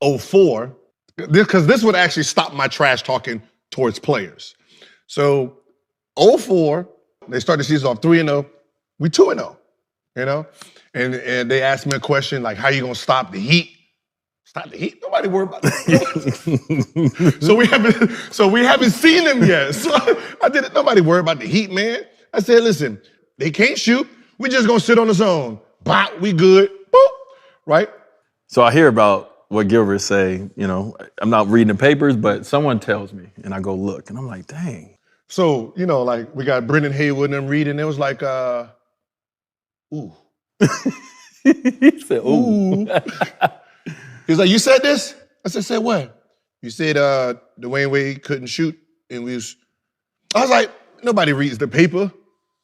04, because this would actually stop my trash talking towards players. So 04, they started the season off 3-0. We 2-0, you know? And they asked me a question like, how you gonna stop the Heat? Stop the Heat? Nobody worried about that. so we haven't seen them yet. So I didn't. Nobody worried about the Heat, man. I said, listen, they can't shoot. We just gonna sit on the zone. Bop, we good. Boop, right? So I hear about what Gilbert say. You know, I'm not reading the papers, but someone tells me, and I go look, and I'm like, dang. So you know, like we got Brendan Haywood and them reading. It was like, ooh. He said, ooh. He was like, you said this? I said what? You said Dwyane Wade couldn't shoot, and I was like, nobody reads the paper.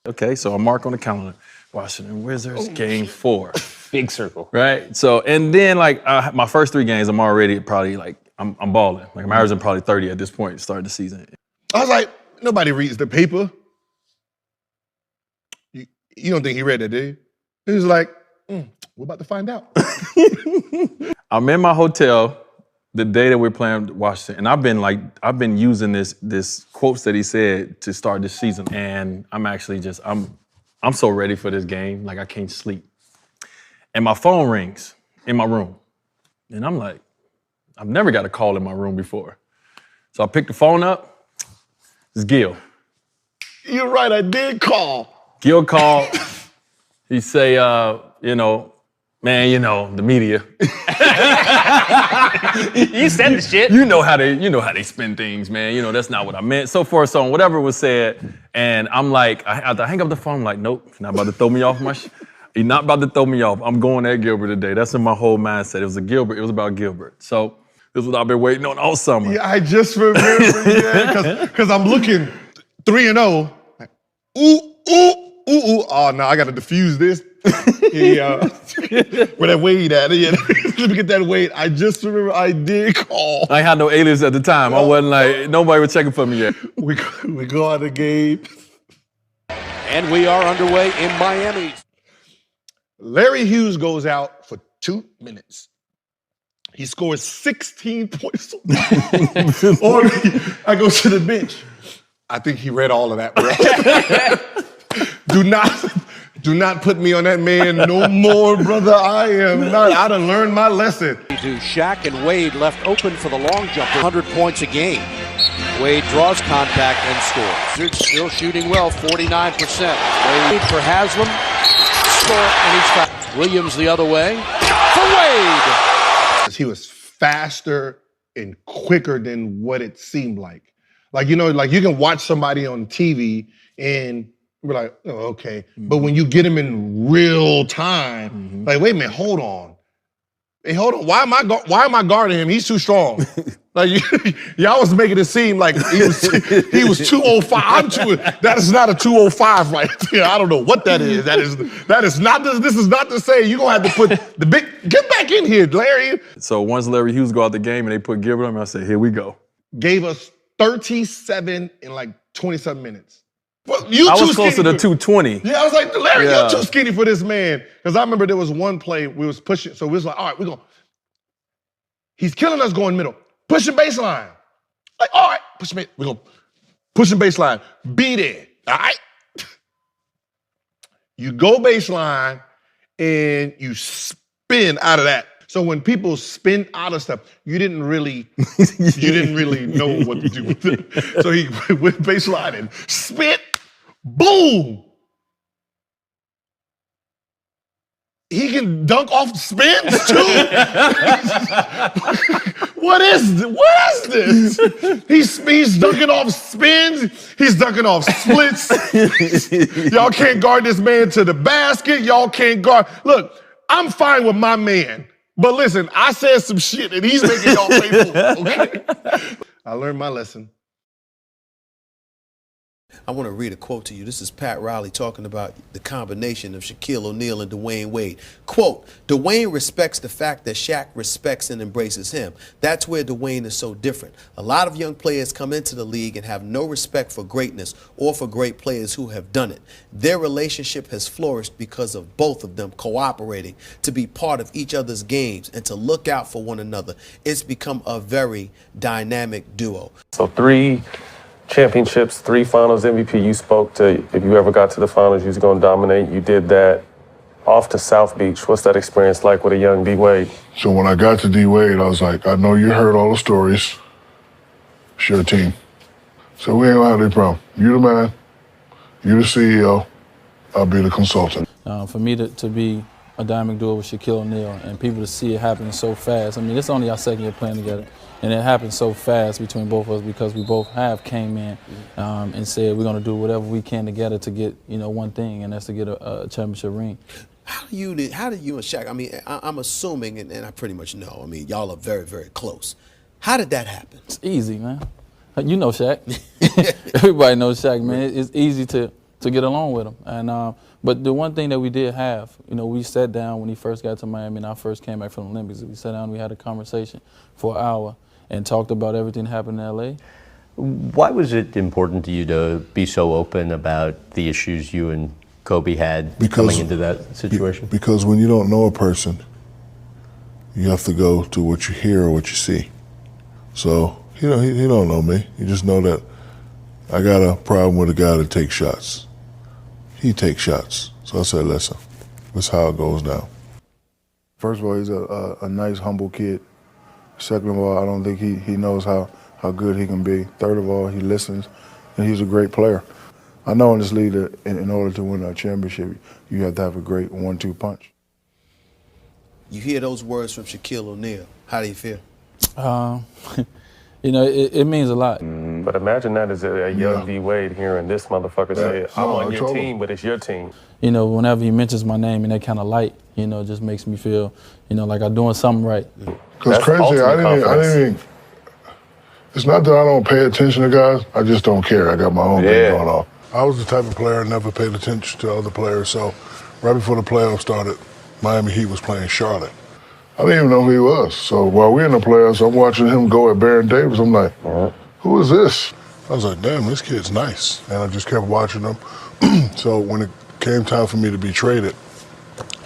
Okay, so I mark on the calendar, Washington Wizards, game 4. Big circle. Right, so, and then like my first 3 games, I'm already probably like, I'm balling. Like I'm averaging probably 30 at this point, starting the season. I was like, nobody reads the paper. You don't think he read that, did he? He was like, we're about to find out. I'm in my hotel the day that we're playing Washington, and I've been using this quotes that he said to start this season, and I'm actually just I'm so ready for this game, like I can't sleep. And my phone rings in my room, and I'm like, I've never got a call in my room before, so I pick the phone up. It's Gil. You're right, I did call. Gil called. He say, you know, man, you know, the media. You said the shit. You know how they spin things, man. You know, that's not what I meant. So forth, so on, whatever was said. And I'm like, I hang up the phone, I'm like, nope, he's not about to throw me off my He's not about to throw me off. I'm going at Gilbert today. That's in my whole mindset. It was about Gilbert. So this is what I've been waiting on all summer. Yeah, I just remember, yeah, because I'm looking 3-0. Like, ooh. Oh, no, I got to diffuse this. Where that Wade at? Yeah, let me get that Wade. I just remember I did call. I had no alias at the time. I wasn't like, nobody was checking for me yet. We go out the game. And we are underway in Miami. Larry Hughes goes out for 2 minutes. He scores 16 points. I go to the bench. I think he read all of that, bro. Do not put me on that man no more, brother. I done learned my lesson. Shaq and Wade left open for the long jumper. 100 points a game. Wade draws contact and scores. Still shooting well, 49%. Wade for Haslam. Score, and he's fouled. Williams the other way for Wade. He was faster and quicker than what it seemed like. Like, you know, like you can watch somebody on TV and we're like, oh, okay. But when you get him in real time, like, wait a minute, hold on. Hey, hold on. Why am I guarding him? He's too strong. Like y'all was making it seem like he was 205. That is not a 205 right there. I don't know what that is. That is not this is not to say you're gonna have to put the big get back in here, Larry. So once Larry Hughes go out the game and they put Gilbert on me, I said, here we go. Gave us 37 in like 27 minutes. Well, I was closer to 220. Yeah, I was like, Larry, you're too skinny for this man. Because I remember there was one play we was pushing, so we was like, all right, he's killing us going middle. Pushing baseline. Like, all right, we're going to push him baseline. Be there, all right? You go baseline and you spin out of that. So when people spin out of stuff, you didn't really know what to do with it. So he went baseline and spit, boom. He can dunk off spins too. What is this? He's dunking off spins. He's dunking off splits. Y'all can't guard this man to the basket. Y'all can't guard. Look, I'm fine with my man. But listen, I said some shit and he's making y'all pay for it, okay? I learned my lesson. I want to read a quote to you. This is Pat Riley talking about the combination of Shaquille O'Neal and Dwyane Wade. Quote, Dwyane respects the fact that Shaq respects and embraces him. That's where Dwyane is so different. A lot of young players come into the league and have no respect for greatness or for great players who have done it. Their relationship has flourished because of both of them cooperating to be part of each other's games and to look out for one another. It's become a very dynamic duo. So 3 championships, 3 finals MVP. You spoke to, if you ever got to the finals, you was going to dominate. You did that. Off to South Beach. What's that experience like with a young D Wade? So when I got to D Wade, I was like, I know you heard all the stories. It's your team. So we ain't gonna have any problem. You the man, you the CEO, I'll be the consultant. For me to be a dynamic duo with Shaquille O'Neal and people to see it happening so fast. I mean, it's only our second year playing together. And it happened so fast between both of us because we both have came in and said we're going to do whatever we can together to get, one thing, and that's to get a championship ring. How do you and Shaq, I mean, I'm assuming, and I pretty much know, I mean, y'all are very, very close. How did that happen? It's easy, man. You know Shaq. Everybody knows Shaq, man. It's easy to get along with him. And but the one thing that we did have, we sat down when he first got to Miami and I first came back from the Olympics. We sat down and we had a conversation for an hour and talked about everything that happened in L.A. Why was it important to you to be so open about the issues you and Kobe had coming into that situation? Because when you don't know a person, you have to go to what you hear or what you see. So, he don't know me. You just know that I got a problem with a guy that takes shots. He takes shots. So I said, listen, that's how it goes down. First of all, he's a nice, humble kid. Second of all, I don't think he knows how good he can be. Third of all, he listens, and he's a great player. I know in this league that in order to win a championship, you have to have a great 1-2 punch. You hear those words from Shaquille O'Neal. How do you feel? It means a lot. But imagine that as a young D Wade hearing this motherfucker say, I'm on your team, but it's your team. Whenever he mentions my name in that kind of light, just makes me feel, like I'm doing something right. Because crazy, I didn't even, it's not that I don't pay attention to guys, I just don't care. I got my own thing going on. I was the type of player I never paid attention to other players, so right before the playoffs started, Miami Heat was playing Charlotte. I didn't even know who he was. So while we're in the playoffs, I'm watching him go at Baron Davis. I'm like, who is this? I was like, damn, this kid's nice. And I just kept watching him. So when it came time for me to be traded,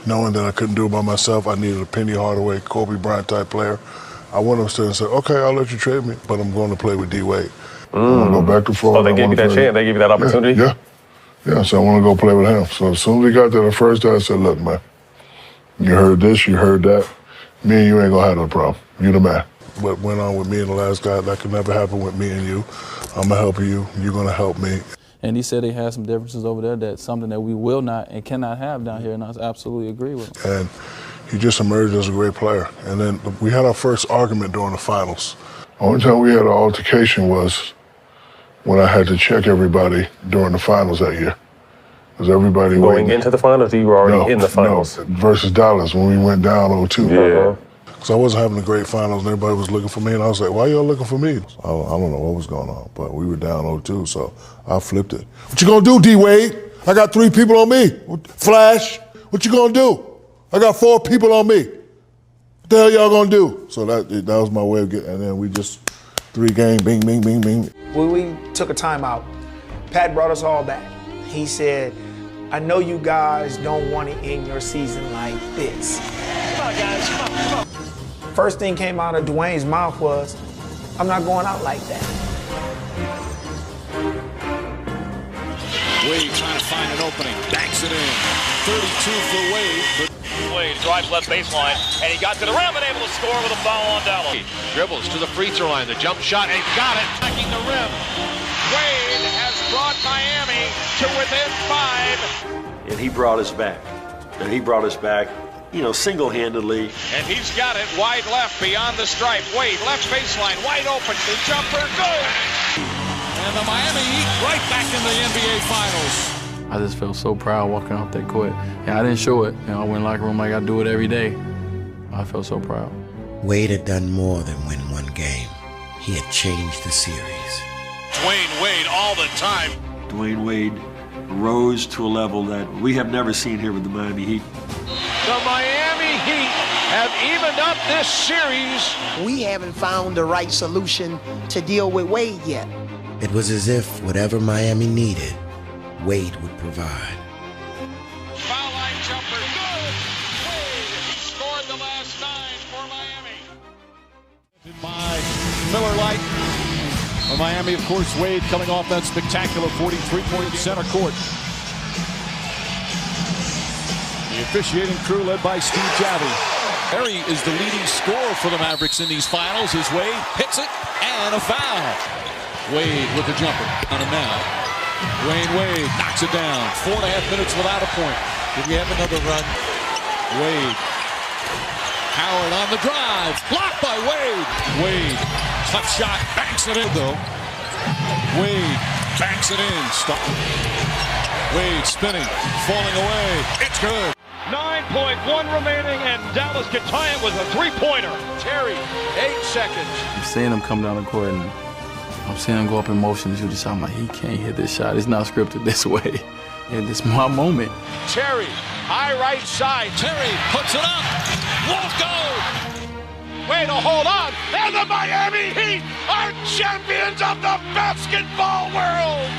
knowing that I couldn't do it by myself, I needed a Penny Hardaway, Kobe Bryant type player. I went upstairs and said, okay, I'll let you trade me, but I'm going to play with D Wade. I want to go back and forth. Oh, they gave you that chance? They gave you that opportunity? Yeah, so I want to go play with him. So as soon as we got there the first day, I said, look, man, you heard this, you heard that. Me and you ain't going to have no problem. You the man. What went on with me and the last guy, that could never happen with me and you. I'm going to help you. You're going to help me. And he said they had some differences over there, that's something that we will not and cannot have down here, and I absolutely agree with him. And he just emerged as a great player. And then we had our first argument during the finals. Only time we had an altercation was when I had to check everybody during the finals that year. Because everybody going into the finals, or you were already in the finals? No, versus Dallas when we went down 0-2. Yeah. Because I wasn't having a great finals and everybody was looking for me. And I was like, why y'all looking for me? I don't know what was going on, but we were down 0-2, so I flipped it. What you gonna do, D Wade? I got 3 people on me. Flash, what you gonna do? I got 4 people on me. What the hell y'all gonna do? So that was my way of getting, and then we just 3-game, bing, bing, bing, bing. When we took a timeout, Pat brought us all back. He said, I know you guys don't want to end your season like this. Come on, guys, come on. First thing came out of Dwyane's mouth was, I'm not going out like that. Wade trying to find an opening, banks it in. 32 for Wade. Wade drives left baseline, and he got to the rim and able to score with a foul on Dallas. Dribbles to the free throw line, the jump shot, and he got it. Attacking the rim. Wade has brought Miami to within 5. And he brought us back. Single-handedly. And he's got it wide left beyond the stripe. Wade, left baseline, wide open. The jumper, good. And the Miami Heat right back in the NBA Finals. I just felt so proud walking off that court. And I didn't show it. I went in the locker room like I do it every day. I felt so proud. Wade had done more than win one game. He had changed the series. Dwyane Wade all the time. Dwyane Wade rose to a level that we have never seen here with the Miami Heat. The Miami Heat have evened up this series. We haven't found the right solution to deal with Wade yet. It was as if whatever Miami needed, Wade would provide. Foul line jumper, good. Wade, he scored the last 9 for Miami. By Miller Lite. For Miami, of course, Wade coming off that spectacular 43-point center court. The officiating crew led by Steve Javie. Harry is the leading scorer for the Mavericks in these finals as Wade hits it and a foul. Wade with the jumper on him now. Dwyane Wade knocks it down. 4.5 minutes without a point. Did we have another run? Wade. Howard on the drive. Blocked by Wade. Wade. Tough shot. Banks it in though. Wade banks it in. Stop. Wade spinning. Falling away. It's good. 9.1 remaining, and Dallas can tie it with a 3-pointer. Terry, 8 seconds. I'm seeing him come down the court, and I'm seeing him go up in motion and shoot the shot. I'm like, he can't hit this shot. It's not scripted this way. And this is my moment. Terry, high right side. Terry puts it up. Won't go. Way to hold on. And the Miami Heat are champions of the basketball world.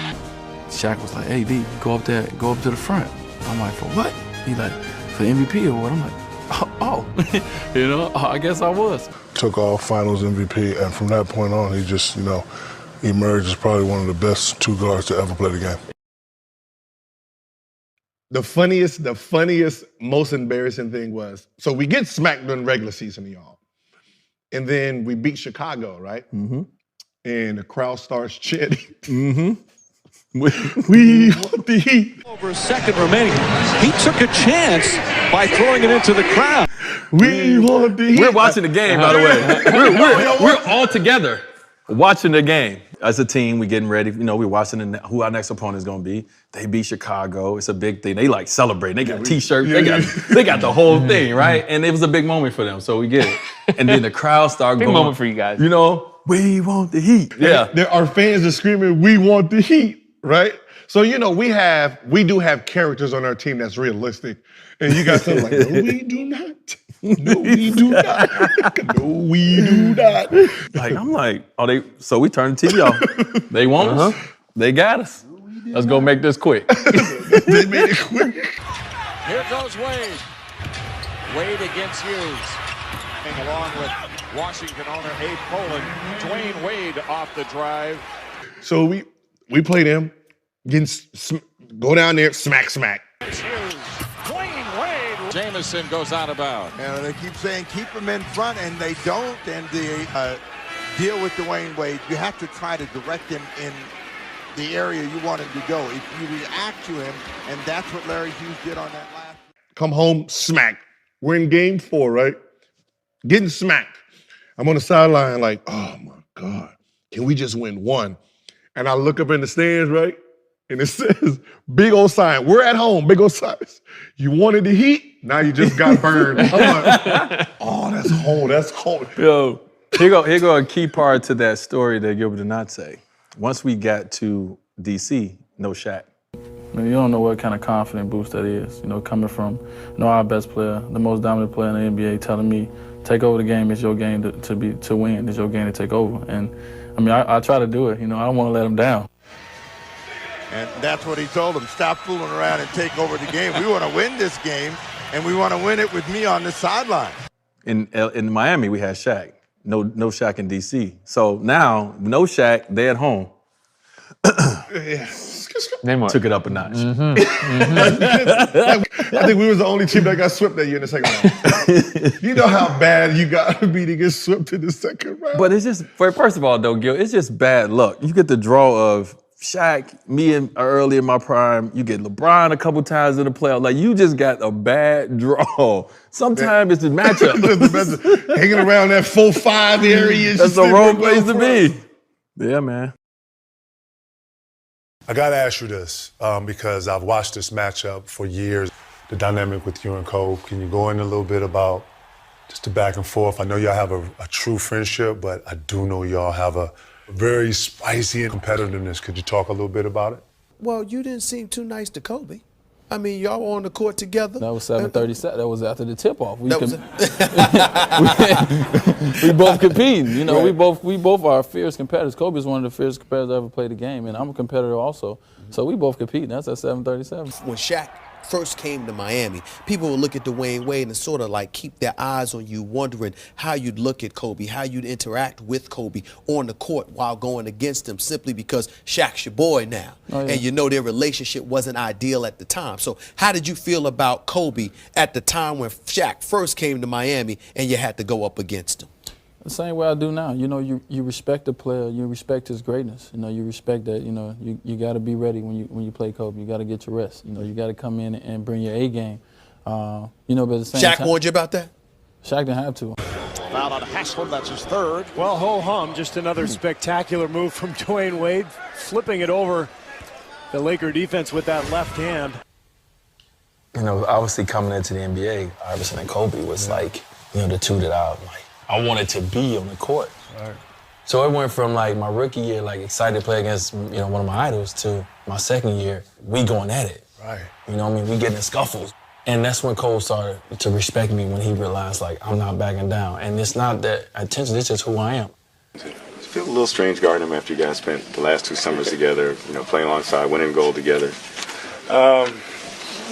Shaq was like, hey, D, go up there, go up to the front. I'm like, for what? He like, for the MVP or what? I'm like, oh. You know, I guess I was. Took all finals MVP, and from that point on, he just, emerged as probably one of the best two guards to ever play the game. The funniest, most embarrassing thing was, so we get smacked during regular season, y'all. And then we beat Chicago, right? Mm-hmm. And the crowd starts chanting. Mm-hmm. We want the Heat. Over a second remaining. He took a chance by throwing it into the crowd. We want the Heat. We're watching the game, by the way. We're all together watching the game. As a team, we're getting ready. We're watching who our next opponent is going to be. They beat Chicago. It's a big thing. They like celebrating. They got T-shirts. They got the whole thing, right? And it was a big moment for them, so we get it. And then the crowd started going. Big moment for you guys. We want the Heat. Yeah. Our fans are screaming, we want the Heat, right? So, we do have characters on our team that's realistic. And you got something like, no, we do not. No, we do not. No, we do not. Like, I'm like, so we turned the TV off. They want us. They got us. Let's go make this quick. They made it quick. Here goes Wade. Wade against Hughes. Along with Washington owner Abe Poland. Dwyane Wade off the drive. So we play them, go down there, smack. Dwyane Wade. Jamison goes out of bounds. And they keep saying keep him in front, and they don't. And the deal with Dwyane Wade, you have to try to direct him in the area you want him to go. If you react to him, and that's what Larry Hughes did on that last. Come home, smack. We're in game 4, right? Getting smacked. I'm on the sideline like, oh my God, can we just win one? And I look up in the stands, right? And it says, big old sign, we're at home, big old signs. You wanted the Heat, now you just got burned. I'm like, oh, that's cold. Yo, here go a key part to that story that Gilbert did not say. Once we got to DC, no Shaq. You don't know what kind of confident boost that is. Coming from our best player, the most dominant player in the NBA, telling me, take over the game. It's your game to win. It's your game to take over. And I try to do it. I don't want to let him down. And that's what he told him. Stop fooling around and take over the game. We want to win this game, and we want to win it with me on the sideline. In Miami, we had Shaq. No Shaq in DC. So now, no Shaq, they at home. Took it up a notch. I think we was the only team that got swept that year in the second round. You know how bad you got to be to get swept in the second round. But it's just, first of all, though, Gil, it's just bad luck. You get the draw of Shaq, me early in my prime. You get LeBron a couple times in the playoff. Like, you just got a bad draw. Sometimes it's the matchup. Hanging around that 4-5 area. That's the wrong place to be. Yeah, man. I got to ask you this because I've watched this matchup for years, the dynamic with you and Cole. Can you go in a little bit about just the back and forth? I know y'all have a true friendship, but I do know y'all have a very spicy competitiveness. Could you talk a little bit about it? Well, you didn't seem too nice to Kobe. I mean, y'all were on the court together. That was 7:37. That was after the tip-off. We we both competing. You know, right. we both are fierce competitors. Kobe is one of the fiercest competitors I ever played the game, and I'm a competitor also. So we both competing. That's at 7:37. When Shaq first came to Miami, people would look at Dwyane Wade and sort of like keep their eyes on you, wondering how you'd look at Kobe, how you'd interact with Kobe on the court while going against him, simply because Shaq's your boy now. Oh, yeah. And you know their relationship wasn't ideal at the time. So how did you feel about Kobe at the time when Shaq first came to Miami and you had to go up against him? The same way I do now. You know, you respect the player, you respect his greatness. You know, you respect that. You know, you got to be ready when you play Kobe. You got to get your rest. You know, you got to come in and bring your A game. You know, but at the same time, Shaq warned you about that? Shaq didn't have to. Foul on Haslam, that's his third. Well, ho-hum, just another spectacular move from Dwyane Wade, flipping it over the Laker defense with that left hand. You know, obviously coming into the NBA, Iverson and Kobe was like, you know, the two that I wanted to be on the court. Right. So it went from like my rookie year, like excited to play against, you know, one of my idols, to my second year, we going at it. Right. You know what I mean? We getting in scuffles. And that's when Cole started to respect me, when he realized, like, I'm not backing down. And it's not that attention, it's just who I am. Does it feel a little strange guarding him after you guys spent the last 2 summers together, you know, playing alongside, winning gold together? No,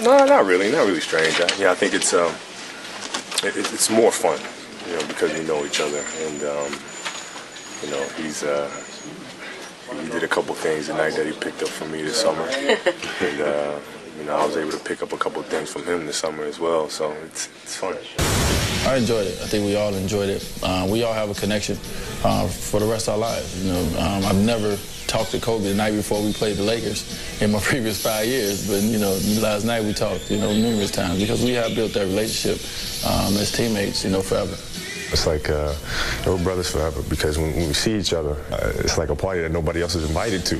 not really strange. I think it's more fun, you know, because we know each other. And, you know, he did a couple things tonight that he picked up from me this summer. And, you know, I was able to pick up a couple things from him this summer as well, so it's fun. I enjoyed it. I think we all enjoyed it. We all have a connection for the rest of our lives. You know, I've never talked to Kobe the night before we played the Lakers in my previous 5 years, but you know, last night we talked, you know, numerous times because we have built that relationship as teammates, you know, forever. It's like we're brothers forever because when we see each other, it's like a party that nobody else is invited to.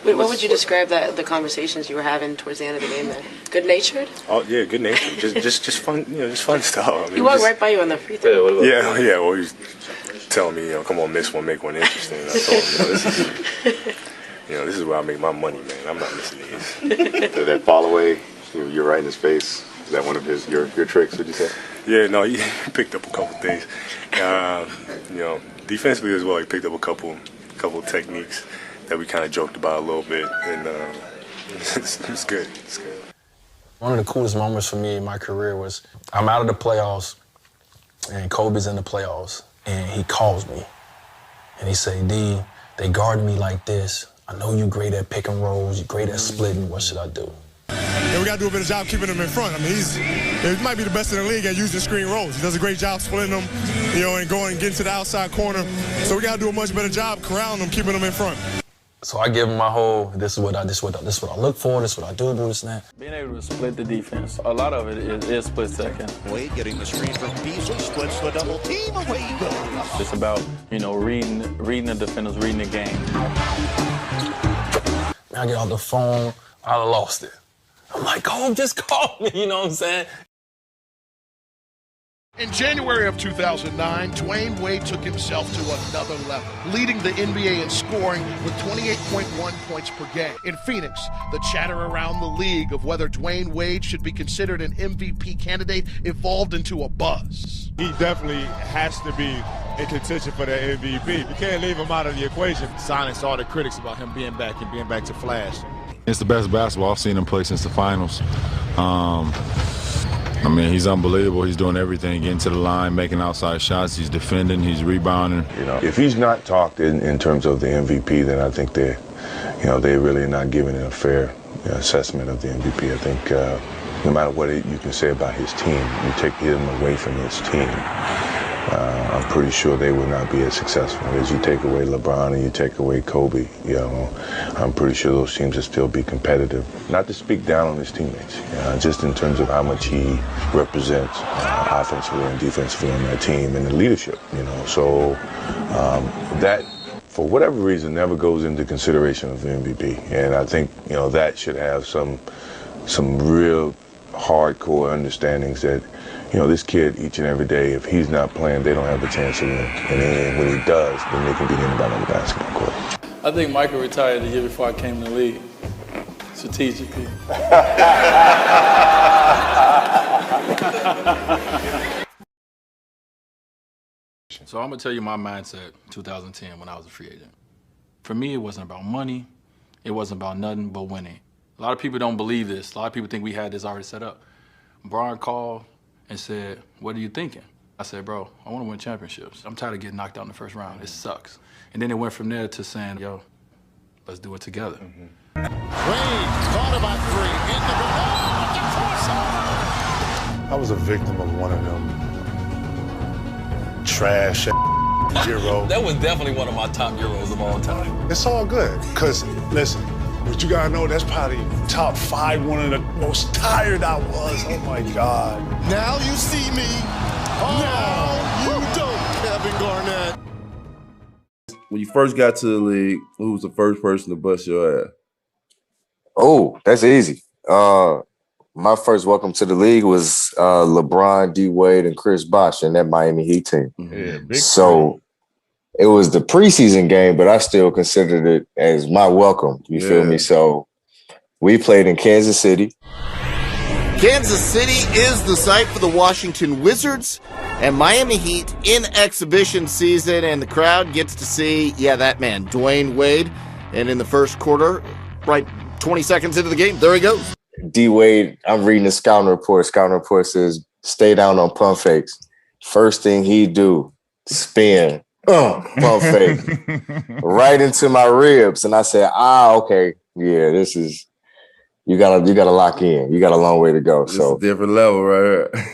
Wait, what would you describe the conversations you were having towards the end of the game then? Good-natured? Oh yeah, good natured. just fun, you know, just fun stuff. I mean, He walked right by you on the free throw. Yeah. Well, he was telling me, you know, come on, miss one, make one interesting. And I told him, this is where I make my money, man. I'm not missing these. So that fall away, you're right in his face. Is that one of your tricks, would you say? Yeah, no, he picked up a couple things. You know, defensively as well, he picked up a couple techniques that we kind of joked about a little bit, and it's good. It's good. One of the coolest moments for me in my career was I'm out of the playoffs, and Kobe's in the playoffs, and he calls me, and he say, D, they guarded me like this. I know you're great at pick and rolls, you're great at splitting. What should I do? Yeah, we got to do a better job keeping him in front. I mean, he might be the best in the league at using screen rolls. He does a great job splitting them, you know, and getting to the outside corner. So we got to do a much better job corralling them, keeping them in front. So I give him my whole, this is what I look for, this is what I do, this and that. Being able to split the defense, a lot of it is split second. Wade getting the screen from Beasley, splits the double team, away he goes. It's about, you know, reading the defenders, reading the game. I get off the phone, I lost it. I'm like, Cole, just call me, you know what I'm saying? In January of 2009, Dwyane Wade took himself to another level, leading the NBA in scoring with 28.1 points per game. In Phoenix, the chatter around the league of whether Dwyane Wade should be considered an MVP candidate evolved into a buzz. He definitely has to be in contention for the MVP. You can't leave him out of the equation. Silence all the critics about him being back and being back to flash. It's the best basketball I've seen him play since the finals. I mean, he's unbelievable. He's doing everything, getting to the line, making outside shots. He's defending, he's rebounding. You know, if he's not talked in terms of the MVP, then I think they're really not giving it a fair assessment of the MVP. I think no matter what you can say about his team, you take him away from his team, I'm pretty sure they will not be as successful. As you take away LeBron and you take away Kobe, I'm pretty sure those teams will still be competitive. Not to speak down on his teammates, just in terms of how much he represents offensively and defensively on that team and the leadership, So that, for whatever reason, never goes into consideration of the MVP. And I think, that should have some real hardcore understandings that this kid, each and every day, if he's not playing, they don't have a chance to win. And then when he does, then they can beat anybody on the basketball court. I think Michael retired the year before I came in the league, strategically. So I'm gonna tell you my mindset 2010 when I was a free agent. For me, it wasn't about money. It wasn't about nothing but winning. A lot of people don't believe this. A lot of people think we had this already set up. Brian called and said, "What are you thinking?" I said, "Bro, I want to win championships. I'm tired of getting knocked out in the first round. It sucks." And then it went from there to saying, "Yo, let's do it together." Wade thought about three. In the I was a victim of one of them trash Euro. That was definitely one of my top Euros of all time. It's all good, because listen, what you gotta know, that's probably top 5, one of the most tired I was. Oh my God. Now you see me. Now you don't, Kevin Garnett. When you first got to the league, who was the first person to bust your ass? Oh, that's easy. My first welcome to the league was LeBron, D. Wade, and Chris Bosh in that Miami Heat team. Yeah, big So it was the preseason game, but I still considered it as my welcome. You feel me? So we played in Kansas City. Kansas City is the site for the Washington Wizards and Miami Heat in exhibition season, and the crowd gets to see, that man, Dwyane Wade. And in the first quarter, right 20 seconds into the game, there he goes. D. Wade, I'm reading the scouting report. Scouting report says, stay down on pump fakes. First thing he do, spin, pump fake, right into my ribs. And I said, okay, yeah, this is, you gotta lock in. You got a long way to go. This is a different level right here.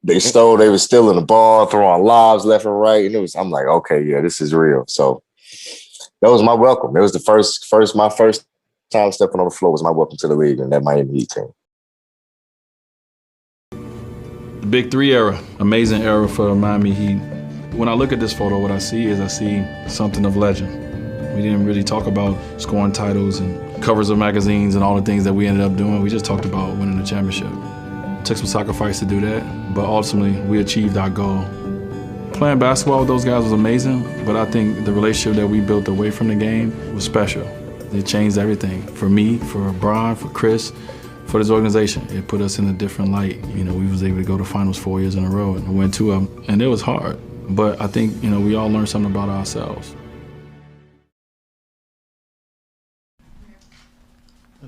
They were stealing the ball, throwing lobs left and right. And I'm like, okay, yeah, this is real. So that was my welcome. It was the my first time stepping on the floor was my welcome to the league and that Miami Heat team. The Big Three era, amazing era for Miami Heat. When I look at this photo, what I see something of legend. We didn't really talk about scoring titles and covers of magazines and all the things that we ended up doing. We just talked about winning the championship. It took some sacrifice to do that, but ultimately we achieved our goal. Playing basketball with those guys was amazing, but I think the relationship that we built away from the game was special. It changed everything for me, for Brian, for Chris, for this organization. It put us in a different light. We was able to go to finals 4 years in a row and win 2 of them, and it was hard. But I think, we all learned something about ourselves.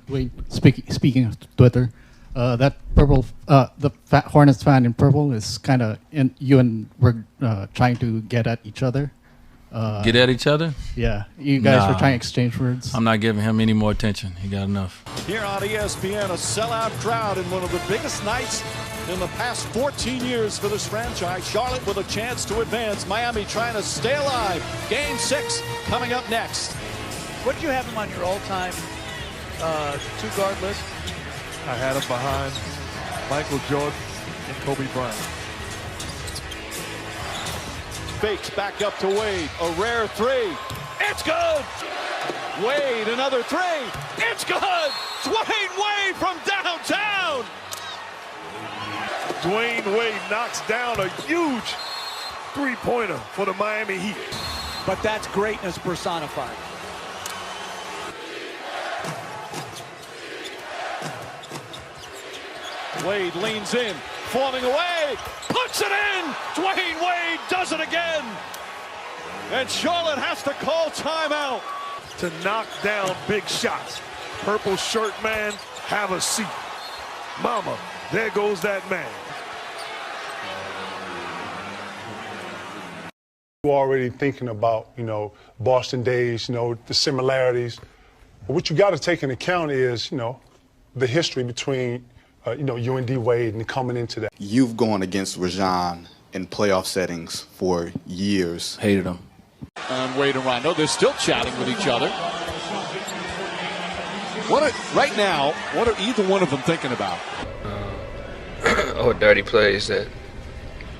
Wait, speaking of Twitter, that purple, the Hornets fan in purple is kind of you and we're trying to get at each other. Get at each other? Yeah, you guys were trying to exchange words. I'm not giving him any more attention. He got enough. Here on ESPN, a sellout crowd in one of the biggest nights in the past 14 years for this franchise. Charlotte with a chance to advance. Miami trying to stay alive. Game 6 coming up next. What did you have him on your all-time two-guard list? I had him behind Michael Jordan and Kobe Bryant. Fakes back up to Wade. A rare three. It's good. Wade, another three. It's good. Dwyane Wade from downtown. Dwyane Wade knocks down a huge three-pointer for the Miami Heat. But that's greatness personified. Wade leans in, forming away, puts it in! Dwyane Wade does it again! And Charlotte has to call timeout. To knock down big shots. Purple shirt man, have a seat. Mama, there goes that man. You're already thinking about, Boston days, the similarities. But what you got to take into account is, the history between you and D. Wade and coming into that. You've gone against Rajon in playoff settings for years. Hated him. And Wade and Rondo, they're still chatting with each other. Right now, what are either one of them thinking about? Dirty plays that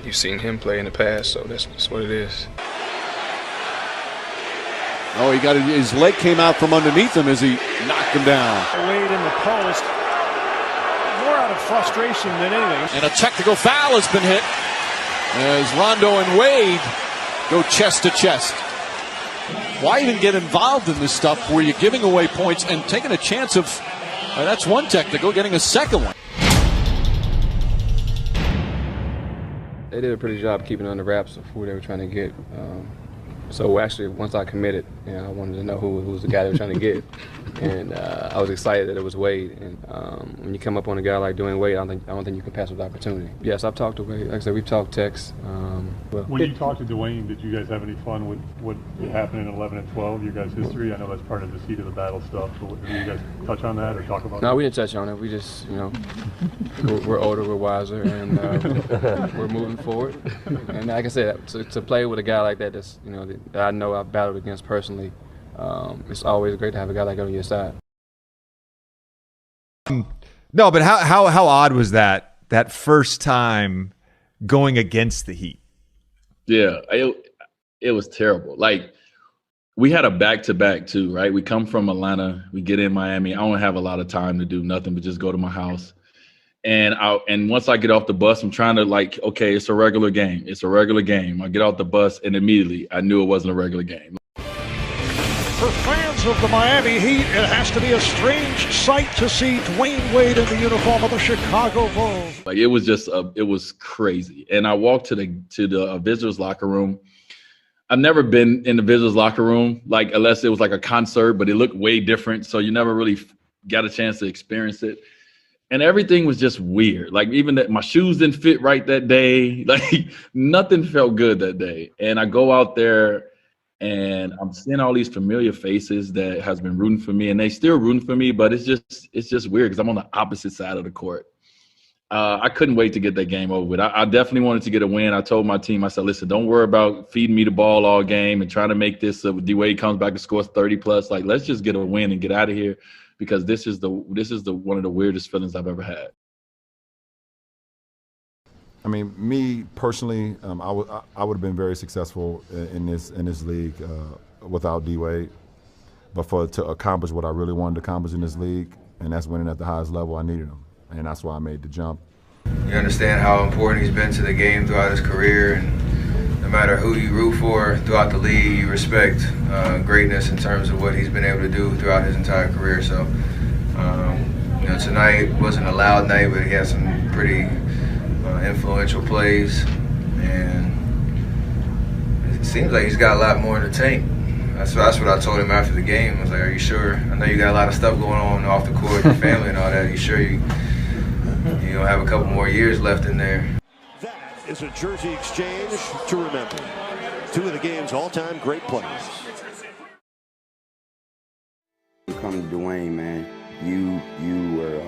you've seen him play in the past, so that's what it is. Oh, his leg came out from underneath him as he knocked him down. Wade in the post. More out of frustration than anything. And a technical foul has been hit as Rondo and Wade go chest to chest. Why even get involved in this stuff where you're giving away points and taking a chance of, that's one technical, getting a second one? They did a pretty good job keeping under wraps of who they were trying to get. So actually, once I committed, I wanted to know who was the guy they were trying to get, and I was excited that it was Wade. And when you come up on a guy like Dwyane Wade, I don't think you can pass with opportunity. Yes, I've talked to Wade. Like I said, we've talked text. When you talked to Dwyane, did you guys have any fun with what happened in 11 and 12? Your guys' history. I know that's part of the seat of the battle stuff. But did you guys touch on that or talk about? No, we didn't touch on it. We just, we're older, we're wiser, and we're moving forward. And like I said, to play with a guy like that, that's that I know I've battled against personally, it's always great to have a guy like that on your side. No, but how odd was that first time going against the Heat? Yeah, it was terrible. Like, we had a back-to-back too, right? We come from Atlanta, we get in Miami. I don't have a lot of time to do nothing but just go to my house. And once I get off the bus, I'm trying to okay, it's a regular game. It's a regular game. I get off the bus and immediately I knew it wasn't a regular game. For fans of the Miami Heat, it has to be a strange sight to see Dwyane Wade in the uniform of the Chicago Bulls. Like, it was just it was crazy. And I walked to the visitors locker room. I've never been in the visitors locker room, unless it was like a concert, but it looked way different. So you never really got a chance to experience it. And everything was just weird. Like, even that my shoes didn't fit right that day. Like, nothing felt good that day. And I go out there and I'm seeing all these familiar faces that has been rooting for me, and they still rooting for me, but it's just weird because I'm on the opposite side of the court. I couldn't wait to get that game over with. I definitely wanted to get a win. I told my team, I said, listen, don't worry about feeding me the ball all game and trying to make this D-Wade comes back and scores 30 plus. Like, let's just get a win and get out of here, because this is the one of the weirdest feelings I've ever had. I mean, me personally, I would have been very successful in this league without D-Wade. But to accomplish what I really wanted to accomplish in this league, and that's winning at the highest level, I needed him, and that's why I made the jump. You understand how important he's been to the game throughout his career, and no matter who you root for throughout the league, you respect greatness in terms of what he's been able to do throughout his entire career. So, tonight wasn't a loud night, but he had some pretty influential plays, and it seems like he's got a lot more in the tank. That's what I told him after the game. I was like, are you sure? I know you got a lot of stuff going on off the court, your family and all that. Are you sure you don't have a couple more years left in there? That is a jersey exchange to remember. Two of the game's all-time great players. Come to Dwyane, man, you were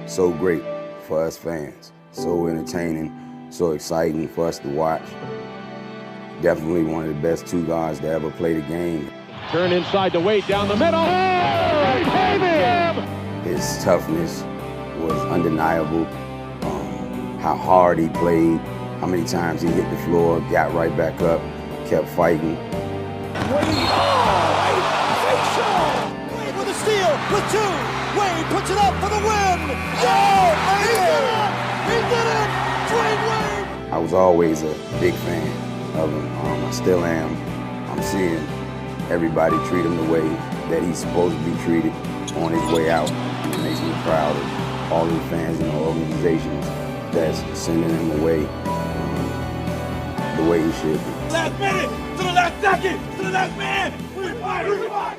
so great for us fans. So entertaining, so exciting for us to watch. Definitely one of the best two guards to ever play the game. Turn inside to Wade down the middle. His toughness was undeniable. How hard he played, how many times he hit the floor, got right back up, kept fighting. Wade with a steal, with two. Wade puts it up for the win. Yeah, he did it! He did it! Dwyane Wade! I was always a big fan of him. I still am. I'm seeing everybody treat him the way that he's supposed to be treated on his way out. It makes me proud of all the fans and the organizations that's sending him away the way he should be. Last minute, to the last second, to the last man. We fight.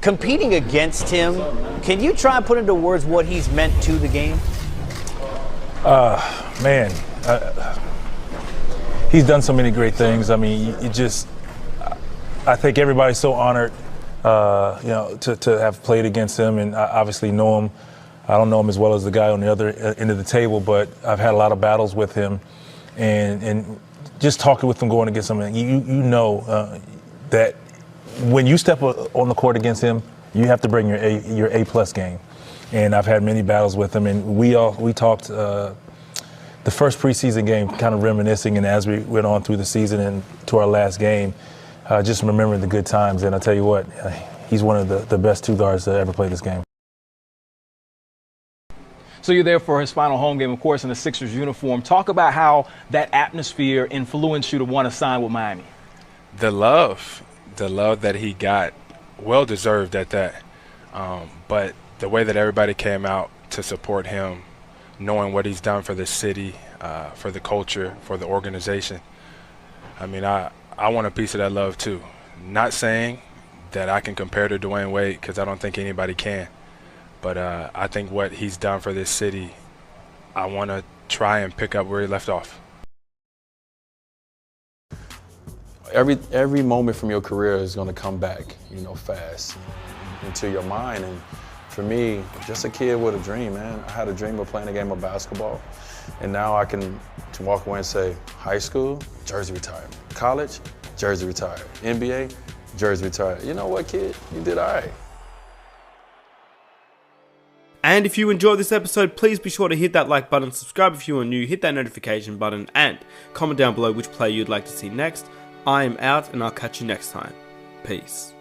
Competing against him, can you try and put into words what he's meant to the game? Man, he's done so many great things. I mean, I think everybody's so honored, to have played against him, and I obviously know him. I don't know him as well as the guy on the other end of the table, but I've had a lot of battles with him, and just talking with him, going against him, you know that when you step on the court against him, you have to bring your A+ game. And I've had many battles with him, and we talked the first preseason game, kind of reminiscing, and as we went on through the season and to our last game, just remembering the good times. And I tell you what, he's one of the best two guards to ever play this game. So you're there for his final home game, of course, in the Sixers uniform. Talk about how that atmosphere influenced you to want to sign with Miami. The love that he got, well deserved at that. But the way that everybody came out to support him, knowing what he's done for the city, for the culture, for the organization. I mean, I want a piece of that love too. Not saying that I can compare to Dwyane Wade, because I don't think anybody can. But I think what he's done for this city, I want to try and pick up where he left off. Every moment from your career is going to come back, fast into your mind. And for me, just a kid with a dream, man. I had a dream of playing a game of basketball, and now I can walk away and say, high school, jersey retired. College, jersey retired. NBA, jersey retired. You know what, kid? You did all right. And if you enjoyed this episode, please be sure to hit that like button, subscribe if you are new, hit that notification button, and comment down below which player you'd like to see next. I am out, and I'll catch you next time. Peace.